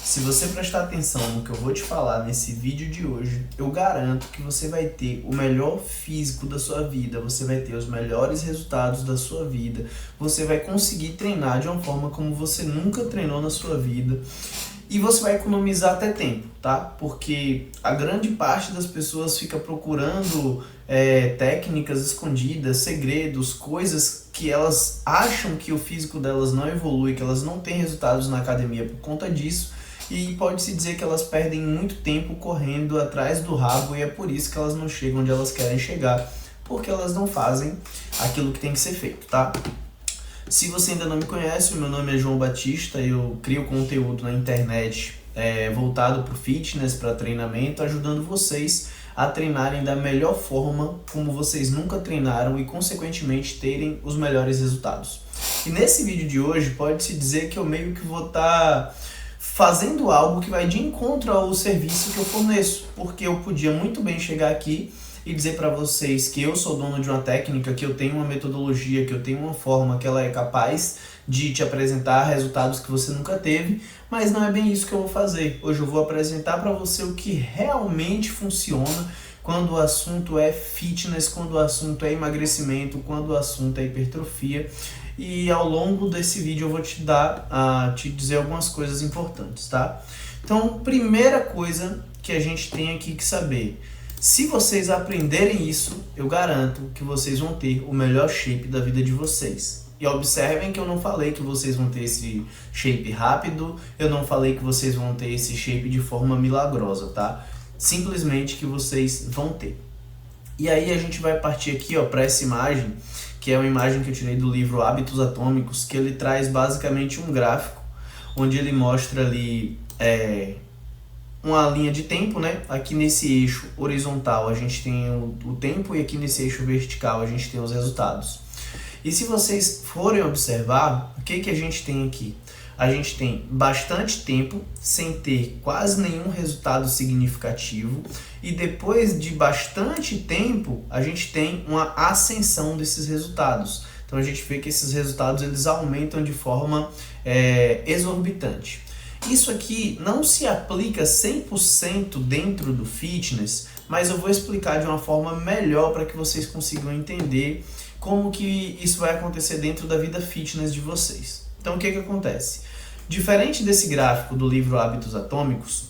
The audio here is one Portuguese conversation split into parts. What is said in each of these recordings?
Se você prestar atenção no que eu vou te falar nesse vídeo de hoje, eu garanto que você vai ter o melhor físico da sua vida, você vai ter os melhores resultados da sua vida, você vai conseguir treinar de uma forma como você nunca treinou na sua vida e você vai economizar até tempo, tá? Porque a grande parte das pessoas fica procurando técnicas escondidas, segredos, coisas que elas acham que o físico delas não evolui, que elas não têm resultados na academia por conta disso. E pode-se dizer que elas perdem muito tempo correndo atrás do rabo e é por isso que elas não chegam onde elas querem chegar, porque elas não fazem aquilo que tem que ser feito, tá? Se você ainda não me conhece, o meu nome é João Batista, eu crio conteúdo na internet voltado para o fitness, para treinamento, ajudando vocês a treinarem da melhor forma, como vocês nunca treinaram e, consequentemente, terem os melhores resultados. E nesse vídeo de hoje, pode-se dizer que eu meio que vou estar fazendo algo que vai de encontro ao serviço que eu forneço, porque eu podia muito bem chegar aqui e dizer para vocês que eu sou dono de uma técnica, que eu tenho uma metodologia, que eu tenho uma forma que ela é capaz de te apresentar resultados que você nunca teve, mas não é bem isso que eu vou fazer. Hoje eu vou apresentar para você o que realmente funciona quando o assunto é fitness, quando o assunto é emagrecimento, quando o assunto é hipertrofia. E ao longo desse vídeo eu vou te dizer algumas coisas importantes, tá? Então, primeira coisa que a gente tem aqui que saber: se vocês aprenderem isso, eu garanto que vocês vão ter o melhor shape da vida de vocês. E observem que eu não falei que vocês vão ter esse shape rápido, eu não falei que vocês vão ter esse shape de forma milagrosa, tá? Simplesmente que vocês vão ter. E aí a gente vai partir aqui, ó, para essa imagem, que é uma imagem que eu tirei do livro Hábitos Atômicos, que ele traz basicamente um gráfico, onde ele mostra ali uma linha de tempo, né? Aqui nesse eixo horizontal a gente tem o tempo e aqui nesse eixo vertical a gente tem os resultados. E se vocês forem observar, o que a gente tem aqui? A gente tem bastante tempo sem ter quase nenhum resultado significativo e depois de bastante tempo a gente tem uma ascensão desses resultados. Então a gente vê que esses resultados eles aumentam de forma exorbitante. Isso aqui não se aplica 100% dentro do fitness, mas eu vou explicar de uma forma melhor para que vocês consigam entender como que isso vai acontecer dentro da vida fitness de vocês. Então o que acontece? Diferente desse gráfico do livro Hábitos Atômicos,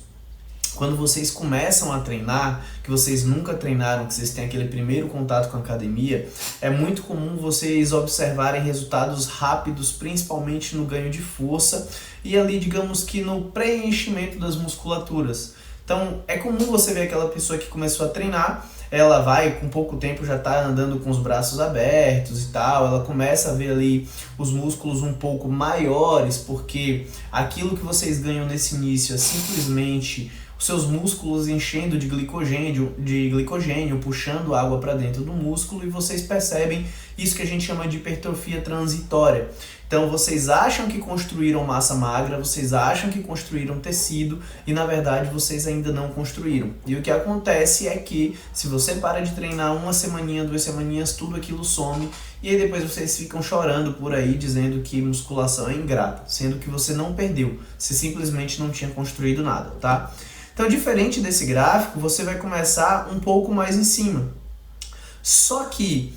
quando vocês começam a treinar, que vocês nunca treinaram, que vocês têm aquele primeiro contato com a academia, é muito comum vocês observarem resultados rápidos, principalmente no ganho de força e ali, digamos que no preenchimento das musculaturas. Então, é comum você ver aquela pessoa que começou a treinar, ela vai, com pouco tempo já está andando com os braços abertos e tal, ela começa a ver ali os músculos um pouco maiores, porque aquilo que vocês ganham nesse início é simplesmente os seus músculos enchendo de glicogênio, puxando água para dentro do músculo, e vocês percebem isso que a gente chama de hipertrofia transitória. Então vocês acham que construíram massa magra, vocês acham que construíram tecido e na verdade vocês ainda não construíram. E o que acontece é que se você para de treinar uma semaninha, 2 semaninhas, tudo aquilo some e aí depois vocês ficam chorando por aí dizendo que musculação é ingrata, sendo que você não perdeu, você simplesmente não tinha construído nada, tá? Então, diferente desse gráfico, você vai começar um pouco mais em cima. Só que,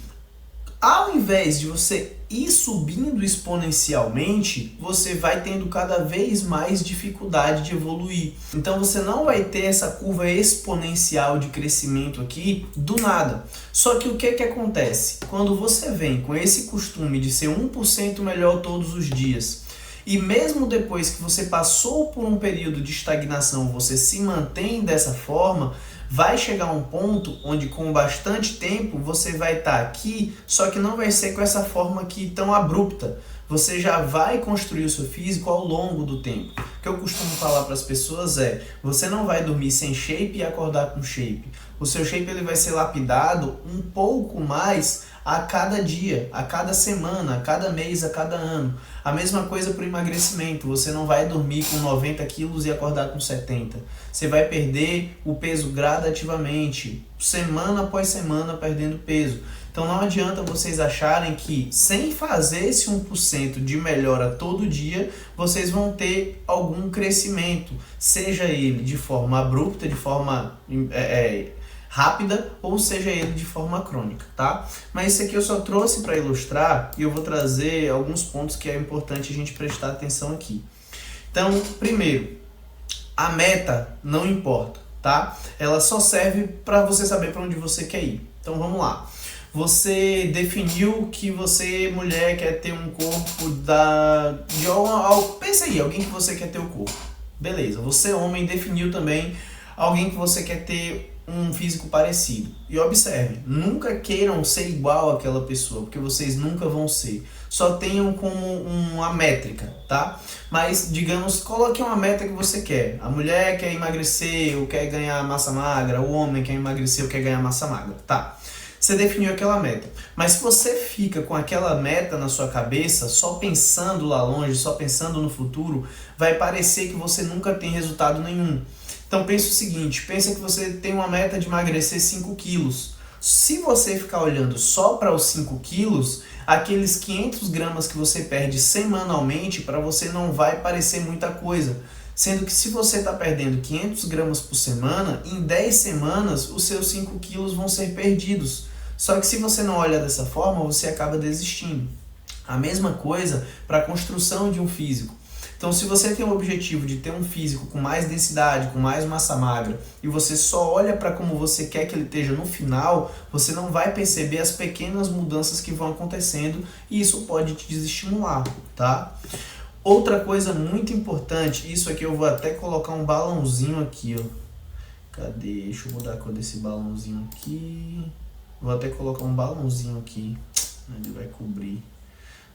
ao invés de você ir subindo exponencialmente, você vai tendo cada vez mais dificuldade de evoluir. Então, você não vai ter essa curva exponencial de crescimento aqui do nada. Só que o que acontece? Quando você vem com esse costume de ser 1% melhor todos os dias, e mesmo depois que você passou por um período de estagnação, você se mantém dessa forma, vai chegar um ponto onde com bastante tempo você vai estar aqui, só que não vai ser com essa forma aqui tão abrupta. Você já vai construir o seu físico ao longo do tempo. O que eu costumo falar para as pessoas é: você não vai dormir sem shape e acordar com shape. O seu shape ele vai ser lapidado um pouco mais a cada dia, a cada semana, a cada mês, a cada ano. A mesma coisa para o emagrecimento. Você não vai dormir com 90 quilos e acordar com 70. Você vai perder o peso gradativamente, semana após semana perdendo peso. Então não adianta vocês acharem que sem fazer esse 1% de melhora todo dia, vocês vão ter algum crescimento, seja ele de forma abrupta, de forma rápida, ou seja ele de forma crônica, tá? Mas isso aqui eu só trouxe para ilustrar e eu vou trazer alguns pontos que é importante a gente prestar atenção aqui. Então, primeiro, a meta não importa, tá? Ela só serve para você saber para onde você quer ir. Então vamos lá. Você definiu que você, mulher, quer ter um corpo pensa aí, alguém que você quer ter o corpo. Beleza. Você, homem, definiu também alguém que você quer ter um físico parecido. E observe, nunca queiram ser igual àquela pessoa, porque vocês nunca vão ser. Só tenham como uma métrica, tá? Mas, digamos, coloque uma meta que você quer. A mulher quer emagrecer ou quer ganhar massa magra, o homem quer emagrecer ou quer ganhar massa magra, tá? Você definiu aquela meta. Mas se você fica com aquela meta na sua cabeça, só pensando lá longe, só pensando no futuro, vai parecer que você nunca tem resultado nenhum. Então pensa o seguinte, pensa que você tem uma meta de emagrecer 5 quilos. Se você ficar olhando só para os 5 quilos, aqueles 500 gramas que você perde semanalmente, para você não vai parecer muita coisa. Sendo que se você está perdendo 500 gramas por semana, em 10 semanas os seus 5 quilos vão ser perdidos. Só que se você não olha dessa forma, você acaba desistindo. A mesma coisa para a construção de um físico. Então, se você tem o objetivo de ter um físico com mais densidade, com mais massa magra, e você só olha para como você quer que ele esteja no final, você não vai perceber as pequenas mudanças que vão acontecendo e isso pode te desestimular, tá? Outra coisa muito importante, isso aqui eu vou até colocar um balãozinho aqui, ó. Cadê? Deixa eu mudar a cor desse balãozinho aqui. Vou até colocar um balãozinho aqui. Ele vai cobrir.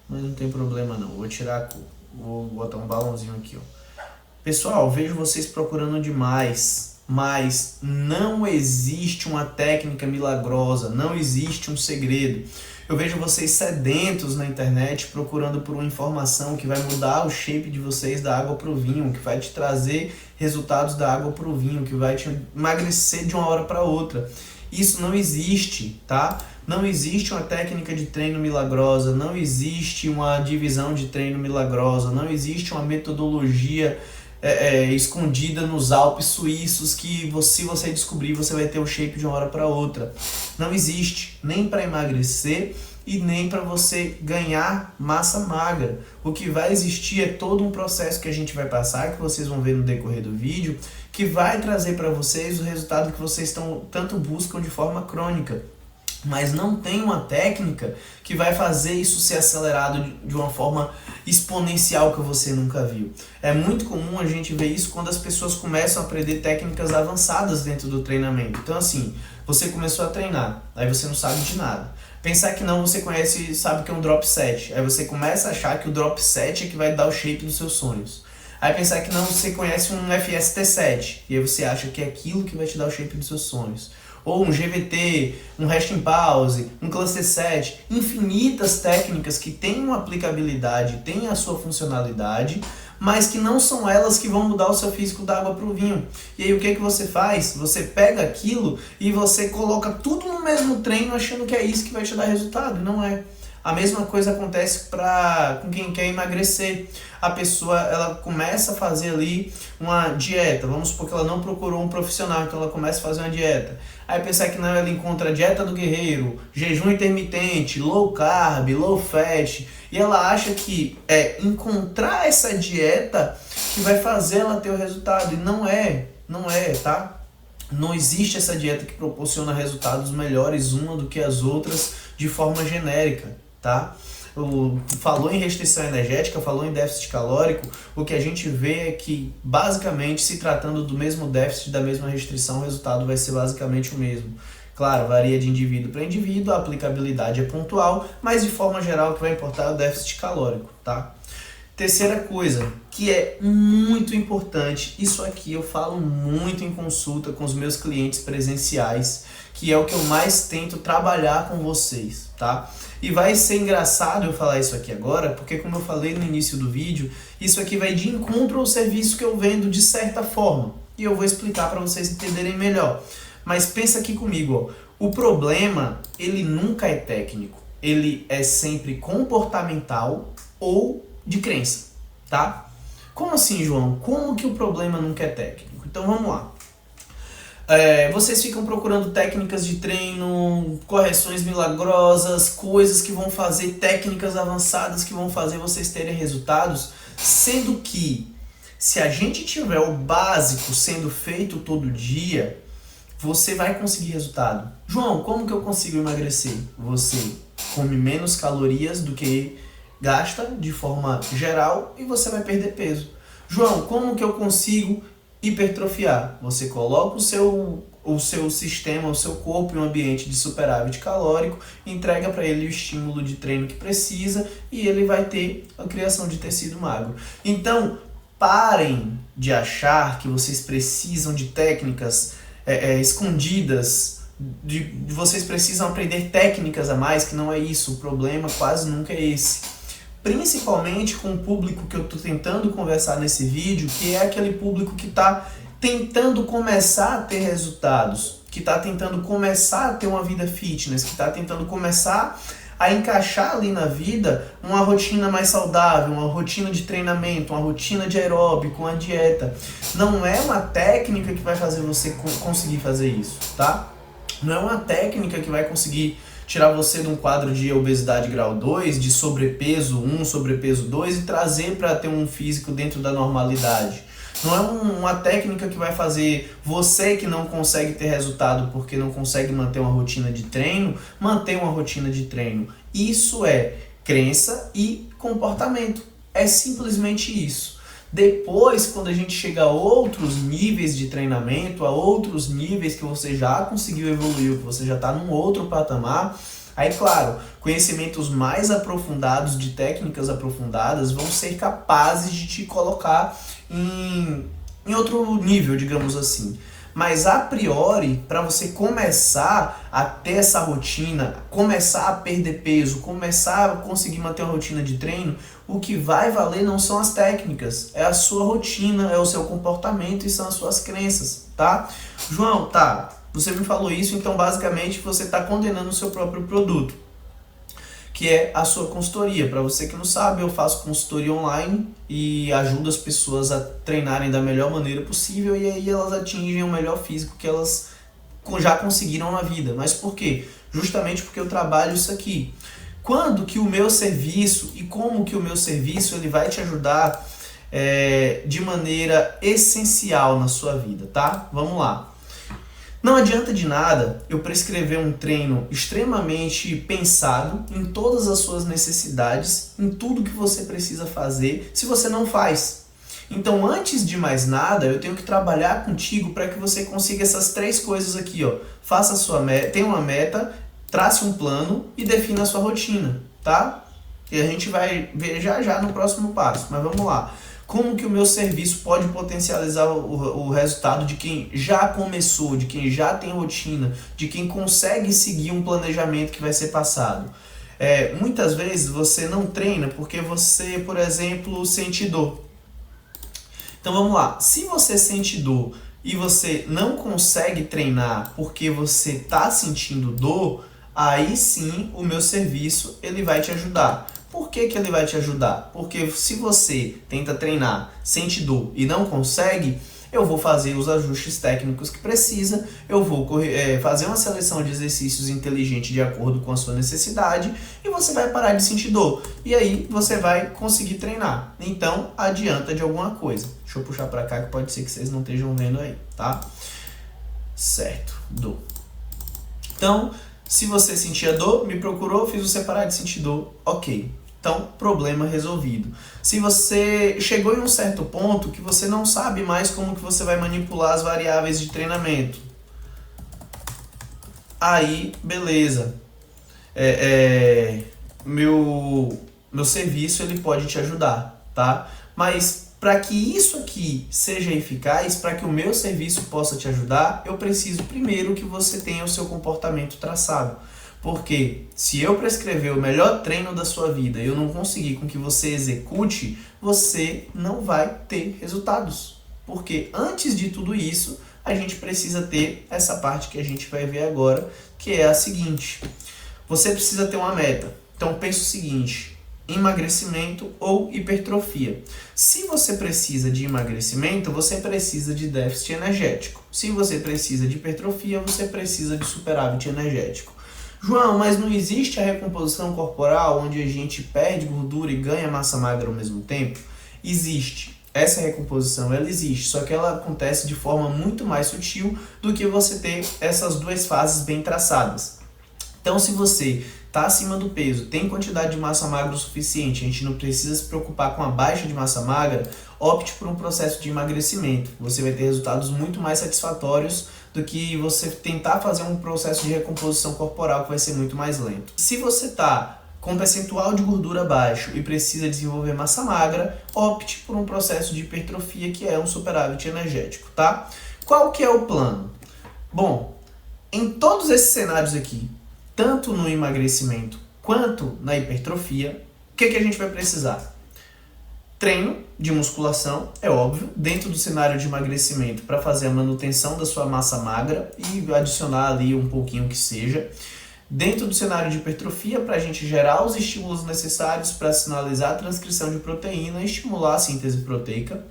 Mas não tem problema não, vou tirar a cor. Vou botar um balãozinho aqui, ó. Pessoal, vejo vocês procurando demais, mas não existe uma técnica milagrosa, não existe um segredo. Eu vejo vocês sedentos na internet procurando por uma informação que vai mudar o shape de vocês da água para o vinho, que vai te trazer resultados da água para o vinho, que vai te emagrecer de uma hora para outra. Isso não existe, tá? Não existe uma técnica de treino milagrosa, não existe uma divisão de treino milagrosa, não existe uma metodologia escondida nos Alpes suíços que se você descobrir você vai ter o shape de uma hora para outra. Não existe, nem para emagrecer e nem para você ganhar massa magra. O que vai existir é todo um processo que a gente vai passar, que vocês vão ver no decorrer do vídeo, que vai trazer para vocês o resultado que vocês tanto buscam de forma crônica. Mas não tem uma técnica que vai fazer isso ser acelerado de uma forma exponencial que você nunca viu. É muito comum a gente ver isso quando as pessoas começam a aprender técnicas avançadas dentro do treinamento. Então assim, você começou a treinar, aí você não sabe de nada. Pensar que não, você conhece e sabe que é um drop set. Aí você começa a achar que o drop set é que vai dar o shape dos seus sonhos. Aí pensar que não, você conhece um FST7. E aí você acha que é aquilo que vai te dar o shape dos seus sonhos. Ou um GVT, um Resting Pause, um Cluster Set, infinitas técnicas que têm uma aplicabilidade, têm a sua funcionalidade, mas que não são elas que vão mudar o seu físico da água para o vinho. E aí o que você faz? Você pega aquilo e você coloca tudo no mesmo treino achando que é isso que vai te dar resultado, e não é. A mesma coisa acontece com quem quer emagrecer. A pessoa ela começa a fazer ali uma dieta. Vamos supor que ela não procurou um profissional, então ela começa a fazer uma dieta. Aí pensar que não, ela encontra a dieta do guerreiro, jejum intermitente, low carb, low fat. E ela acha que é encontrar essa dieta que vai fazer ela ter o resultado. E não é, tá? Não existe essa dieta que proporciona resultados melhores uma do que as outras de forma genérica, tá? Falou em restrição energética, falou em déficit calórico, o que a gente vê é que, basicamente, se tratando do mesmo déficit, da mesma restrição, o resultado vai ser basicamente o mesmo. Claro, varia de indivíduo para indivíduo, a aplicabilidade é pontual, mas de forma geral o que vai importar é o déficit calórico, tá? Terceira coisa, que é muito importante, isso aqui eu falo muito em consulta com os meus clientes presenciais, que é o que eu mais tento trabalhar com vocês, tá? E vai ser engraçado eu falar isso aqui agora, porque como eu falei no início do vídeo, isso aqui vai de encontro ao serviço que eu vendo de certa forma. E eu vou explicar para vocês entenderem melhor. Mas pensa aqui comigo, ó. O problema, ele nunca é técnico. Ele é sempre comportamental ou de crença, tá? Como assim, João? Como que o problema nunca é técnico? Então vamos lá. Vocês ficam procurando técnicas de treino, correções milagrosas, coisas que vão fazer, técnicas avançadas que vão fazer vocês terem resultados, sendo que se a gente tiver o básico sendo feito todo dia, você vai conseguir resultado. João, como que eu consigo emagrecer? Você come menos calorias do que gasta de forma geral e você vai perder peso. João, como que eu consigo hipertrofiar? Você coloca o seu sistema, o seu corpo em um ambiente de superávit calórico, entrega para ele o estímulo de treino que precisa e ele vai ter a criação de tecido magro. Então, parem de achar que vocês precisam de técnicas escondidas, vocês precisam aprender técnicas a mais, que não é isso, o problema quase nunca é esse. Principalmente com o público que eu estou tentando conversar nesse vídeo, que é aquele público que está tentando começar a ter resultados, que está tentando começar a ter uma vida fitness, que está tentando começar a encaixar ali na vida uma rotina mais saudável, uma rotina de treinamento, uma rotina de aeróbico, uma dieta. Não é uma técnica que vai fazer você conseguir fazer isso, tá? Não é uma técnica que vai conseguir tirar você de um quadro de obesidade grau 2, de sobrepeso 1, sobrepeso 2 e trazer para ter um físico dentro da normalidade. Não é uma técnica que vai fazer você que não consegue ter resultado porque não consegue manter uma rotina de treino, manter uma rotina de treino. Isso é crença e comportamento. É simplesmente isso. Depois, quando a gente chega a outros níveis de treinamento, a outros níveis que você já conseguiu evoluir, que você já está num outro patamar, aí, claro, conhecimentos mais aprofundados, de técnicas aprofundadas, vão ser capazes de te colocar em outro nível, digamos assim. Mas, a priori, para você começar a ter essa rotina, começar a perder peso, começar a conseguir manter uma rotina de treino, o que vai valer não são as técnicas, é a sua rotina, é o seu comportamento e são as suas crenças, tá? João, tá, você me falou isso, então basicamente você está condenando o seu próprio produto, que é a sua consultoria. Para você que não sabe, eu faço consultoria online e ajudo as pessoas a treinarem da melhor maneira possível e aí elas atingem o melhor físico que elas já conseguiram na vida. Mas por quê? Justamente porque eu trabalho isso aqui. Quando que o meu serviço e como que o meu serviço ele vai te ajudar de maneira essencial na sua vida, tá? Vamos lá. Não adianta de nada eu prescrever um treino extremamente pensado em todas as suas necessidades, em tudo que você precisa fazer, se você não faz. Então, antes de mais nada, eu tenho que trabalhar contigo para que você consiga essas 3 coisas aqui, ó. Faça a sua meta, tenha uma meta, trace um plano e defina a sua rotina, tá? E a gente vai ver já no próximo passo, mas vamos lá. Como que o meu serviço pode potencializar o resultado de quem já começou, de quem já tem rotina, de quem consegue seguir um planejamento que vai ser passado? Muitas vezes você não treina porque você, por exemplo, sente dor. Então vamos lá, se você sente dor e você não consegue treinar porque você está sentindo dor, aí sim o meu serviço ele vai te ajudar. Por que ele vai te ajudar? Porque se você tenta treinar, sente dor e não consegue, eu vou fazer os ajustes técnicos que precisa, eu vou fazer uma seleção de exercícios inteligente de acordo com a sua necessidade e você vai parar de sentir dor. E aí você vai conseguir treinar. Então, adianta de alguma coisa. Deixa eu puxar para cá que pode ser que vocês não estejam vendo aí, tá? Certo, dor. Então, se você sentia dor, me procurou, fiz você parar de sentir dor, ok. Então, problema resolvido. Se você chegou em um certo ponto que você não sabe mais como que você vai manipular as variáveis de treinamento, aí, beleza. Meu serviço ele pode te ajudar, tá? Mas para que isso aqui seja eficaz, para que o meu serviço possa te ajudar, eu preciso primeiro que você tenha o seu comportamento traçado. Porque se eu prescrever o melhor treino da sua vida e eu não conseguir com que você execute, você não vai ter resultados. Porque antes de tudo isso, a gente precisa ter essa parte que a gente vai ver agora, que é a seguinte. Você precisa ter uma meta. Então pensa o seguinte, emagrecimento ou hipertrofia. Se você precisa de emagrecimento, você precisa de déficit energético. Se você precisa de hipertrofia, você precisa de superávit energético. João, mas não existe a recomposição corporal onde a gente perde gordura e ganha massa magra ao mesmo tempo? Existe. Essa recomposição, ela existe, só que ela acontece de forma muito mais sutil do que você ter essas duas fases bem traçadas. Então, se você está acima do peso, tem quantidade de massa magra o suficiente, a gente não precisa se preocupar com a baixa de massa magra, opte por um processo de emagrecimento. Você vai ter resultados muito mais satisfatórios do que você tentar fazer um processo de recomposição corporal que vai ser muito mais lento. Se você está com percentual de gordura baixo e precisa desenvolver massa magra, opte por um processo de hipertrofia que é um superávit energético, tá? Qual que é o plano? Bom, em todos esses cenários aqui, tanto no emagrecimento quanto na hipertrofia, o que a gente vai precisar? Treino de musculação, é óbvio, dentro do cenário de emagrecimento para fazer a manutenção da sua massa magra e adicionar ali um pouquinho que seja. Dentro do cenário de hipertrofia, para a gente gerar os estímulos necessários para sinalizar a transcrição de proteína e estimular a síntese proteica.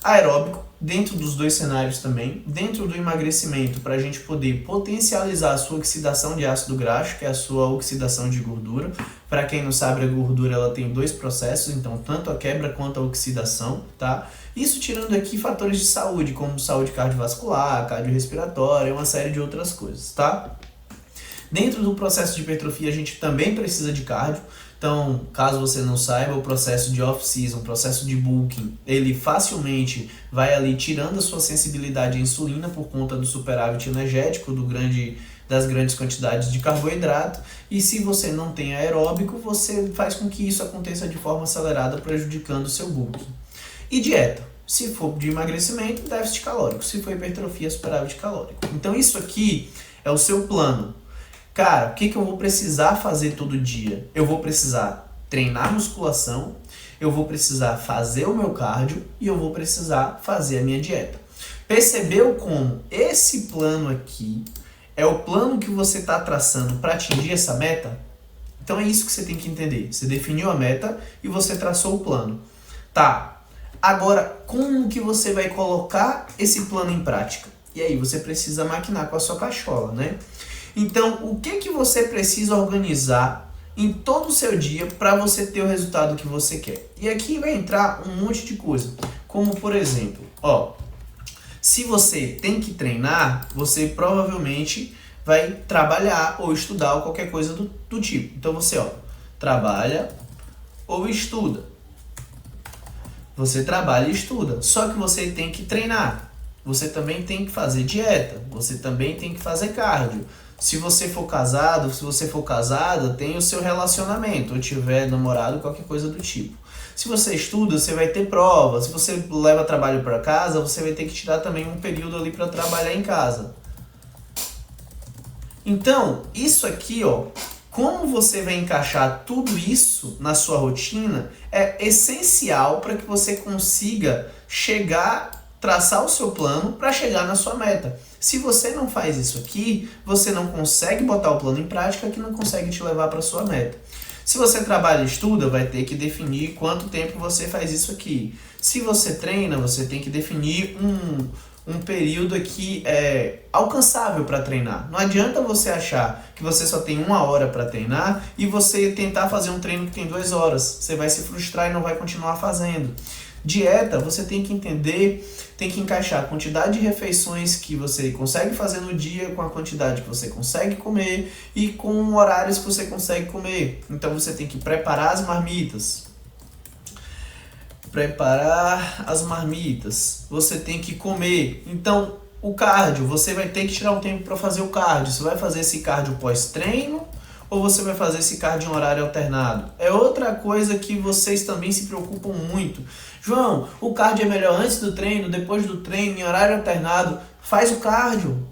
Aeróbico, dentro dos dois cenários também. Dentro do emagrecimento, para a gente poder potencializar a sua oxidação de ácido graxo, que é a sua oxidação de gordura. Para quem não sabe, a gordura ela tem dois processos, então tanto a quebra quanto a oxidação, tá? Isso tirando aqui fatores de saúde, como saúde cardiovascular, cardiorrespiratória e uma série de outras coisas, tá? Dentro do processo de hipertrofia, a gente também precisa de cardio. Então, caso você não saiba, o processo de off-season, o processo de bulking, ele facilmente vai ali tirando a sua sensibilidade à insulina por conta do superávit energético, das grandes quantidades de carboidrato. E se você não tem aeróbico, você faz com que isso aconteça de forma acelerada, prejudicando o seu bulking. E dieta. Se for de emagrecimento, déficit calórico. Se for hipertrofia, superávit calórico. Então, isso aqui é o seu plano. Cara, o que eu vou precisar fazer todo dia? Eu vou precisar treinar musculação, eu vou precisar fazer o meu cardio e eu vou precisar fazer a minha dieta. Percebeu como esse plano aqui é o plano que você está traçando para atingir essa meta? Então é isso que você tem que entender. Você definiu a meta e você traçou o plano. Tá, agora como que você vai colocar esse plano em prática? E aí você precisa maquinar com a sua cachola, né? Então, o que você precisa organizar em todo o seu dia para você ter o resultado que você quer? E aqui vai entrar um monte de coisa, como por exemplo, se você tem que treinar, você provavelmente vai trabalhar ou estudar ou qualquer coisa do tipo. Então você, trabalha ou estuda. Você trabalha e estuda, só que você tem que treinar. Você também tem que fazer dieta, você também tem que fazer cardio. Se você for casado, se você for casada, tem o seu relacionamento, ou tiver namorado, qualquer coisa do tipo. Se você estuda, você vai ter prova. Se você leva trabalho para casa, você vai ter que tirar também um período ali para trabalhar em casa. Então, isso aqui, como você vai encaixar tudo isso na sua rotina, é essencial para que você consiga traçar o seu plano para chegar na sua meta. Se você não faz isso aqui, você não consegue botar o plano em prática, que não consegue te levar para sua meta. Se você trabalha e estuda, vai ter que definir quanto tempo você faz isso aqui. Se você treina, você tem que definir um período aqui alcançável para treinar. Não adianta você achar que você só tem 1 hora para treinar e você tentar fazer um treino que tem 2 horas. Você vai se frustrar e não vai continuar fazendo. Dieta, você tem que entender, tem que encaixar a quantidade de refeições que você consegue fazer no dia com a quantidade que você consegue comer e com horários que você consegue comer. Então você tem que preparar as marmitas. Você tem que comer. Então, o cardio, você vai ter que tirar um tempo para fazer o cardio. Você vai fazer esse cardio pós-treino ou você vai fazer esse cardio em horário alternado? É outra coisa que vocês também se preocupam muito. João, o cardio é melhor antes do treino, depois do treino, em horário alternado? Faz o cardio.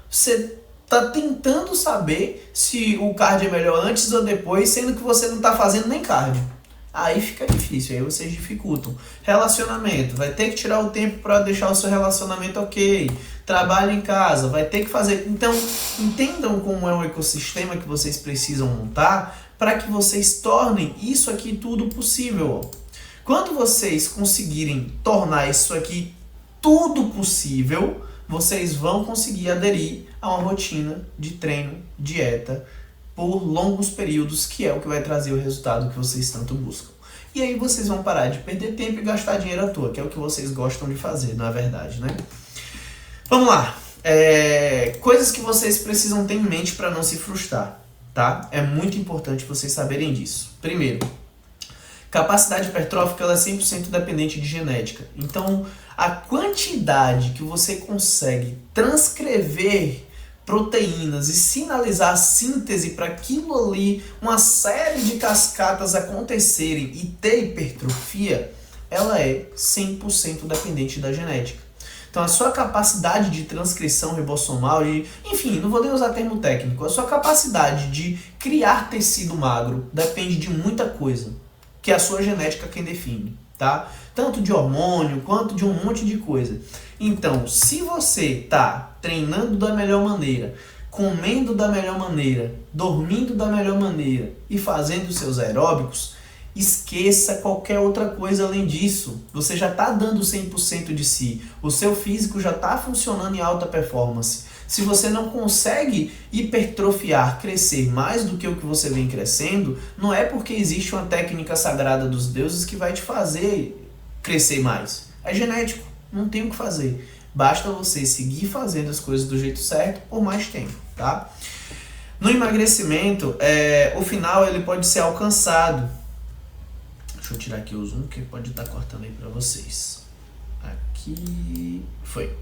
Você está tentando saber se o cardio é melhor antes ou depois, sendo que você não está fazendo nem cardio. Aí fica difícil, aí vocês dificultam. Relacionamento, vai ter que tirar o tempo para deixar o seu relacionamento ok. Trabalho em casa, vai ter que fazer. Então, entendam como é um ecossistema que vocês precisam montar para que vocês tornem isso aqui tudo possível. Quando vocês conseguirem tornar isso aqui tudo possível, vocês vão conseguir aderir a uma rotina de treino, dieta, por longos períodos, que é o que vai trazer o resultado que vocês tanto buscam. E aí vocês vão parar de perder tempo e gastar dinheiro à toa, que é o que vocês gostam de fazer, na verdade, né? Vamos lá. Coisas que vocês precisam ter em mente para não se frustrar, tá? É muito importante vocês saberem disso. Primeiro, capacidade hipertrófica ela é 100% dependente de genética. Então, a quantidade que você consegue transcrever proteínas e sinalizar a síntese para aquilo ali, uma série de cascatas acontecerem e ter hipertrofia, ela é 100% dependente da genética. Então a sua capacidade de transcrição ribossomal, enfim, não vou nem usar termo técnico, a sua capacidade de criar tecido magro depende de muita coisa, que é a sua genética quem define, tá? Tanto de hormônio quanto de um monte de coisa. Então, se você tá treinando da melhor maneira, comendo da melhor maneira, dormindo da melhor maneira e fazendo seus aeróbicos, esqueça qualquer outra coisa além disso. Você já está dando 100% de si. O seu físico já está funcionando em alta performance. Se você não consegue hipertrofiar, crescer mais do que o que você vem crescendo, não é porque existe uma técnica sagrada dos deuses que vai te fazer crescer mais. É genético, não tem o que fazer. Basta você seguir fazendo as coisas do jeito certo por mais tempo, tá? No emagrecimento, o final ele pode ser alcançado. Deixa eu tirar aqui o zoom, que pode estar cortando aí para vocês. Aqui, foi.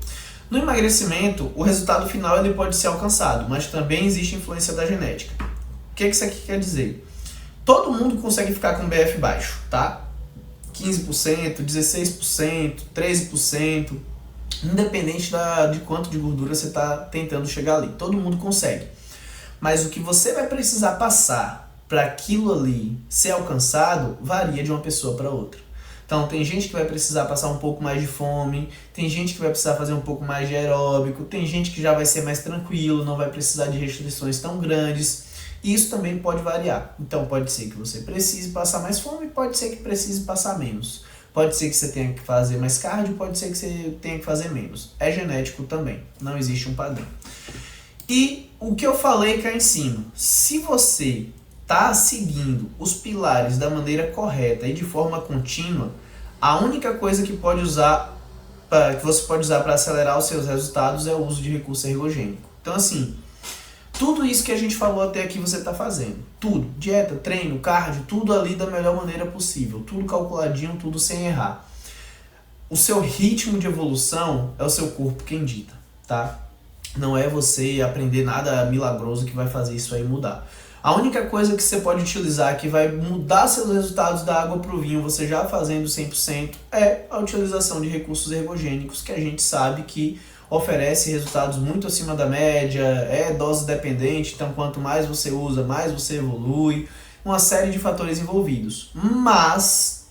No emagrecimento, o resultado final ele pode ser alcançado, mas também existe influência da genética. O que isso aqui quer dizer? Todo mundo consegue ficar com BF baixo, tá? 15%, 16%, 13%, independente de quanto de gordura você está tentando chegar ali. Todo mundo consegue. Mas o que você vai precisar passar para aquilo ali ser alcançado varia de uma pessoa para outra. Então tem gente que vai precisar passar um pouco mais de fome, tem gente que vai precisar fazer um pouco mais de aeróbico, tem gente que já vai ser mais tranquilo, não vai precisar de restrições tão grandes. E isso também pode variar. Então pode ser que você precise passar mais fome, pode ser que precise passar menos. Pode ser que você tenha que fazer mais cardio, pode ser que você tenha que fazer menos. É genético também, não existe um padrão. E o que eu falei cá em cima, se você está seguindo os pilares da maneira correta e de forma contínua, a única coisa que você pode usar para acelerar os seus resultados é o uso de recurso ergogênico. Então assim, tudo isso que a gente falou até aqui você está fazendo. Tudo. Dieta, treino, cardio, tudo ali da melhor maneira possível. Tudo calculadinho, tudo sem errar. O seu ritmo de evolução é o seu corpo quem dita, tá? Não é você aprender nada milagroso que vai fazer isso aí mudar. A única coisa que você pode utilizar que vai mudar seus resultados da água para o vinho, você já fazendo 100%, é a utilização de recursos ergogênicos, que a gente sabe que oferece resultados muito acima da média, é dose dependente, então quanto mais você usa, mais você evolui, uma série de fatores envolvidos. Mas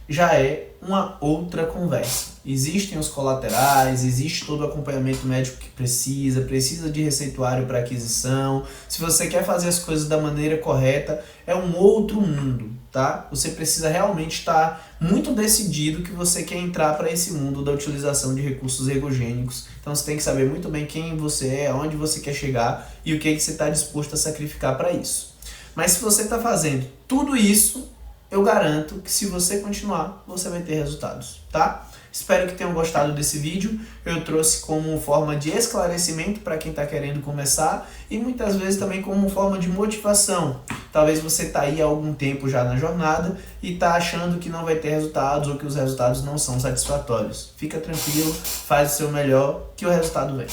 já é uma outra conversa. Existem os colaterais, existe todo o acompanhamento médico que precisa de receituário para aquisição. Se você quer fazer as coisas da maneira correta, é um outro mundo, tá? Você precisa realmente estar muito decidido que você quer entrar para esse mundo da utilização de recursos ergogênicos. Então você tem que saber muito bem quem você é, aonde você quer chegar e o que você está disposto a sacrificar para isso. Mas se você está fazendo tudo isso, eu garanto que se você continuar, você vai ter resultados, tá? Espero que tenham gostado desse vídeo. Eu trouxe como forma de esclarecimento para quem está querendo começar e muitas vezes também como forma de motivação. Talvez você está aí há algum tempo já na jornada e está achando que não vai ter resultados ou que os resultados não são satisfatórios. Fica tranquilo, faz o seu melhor que o resultado vem.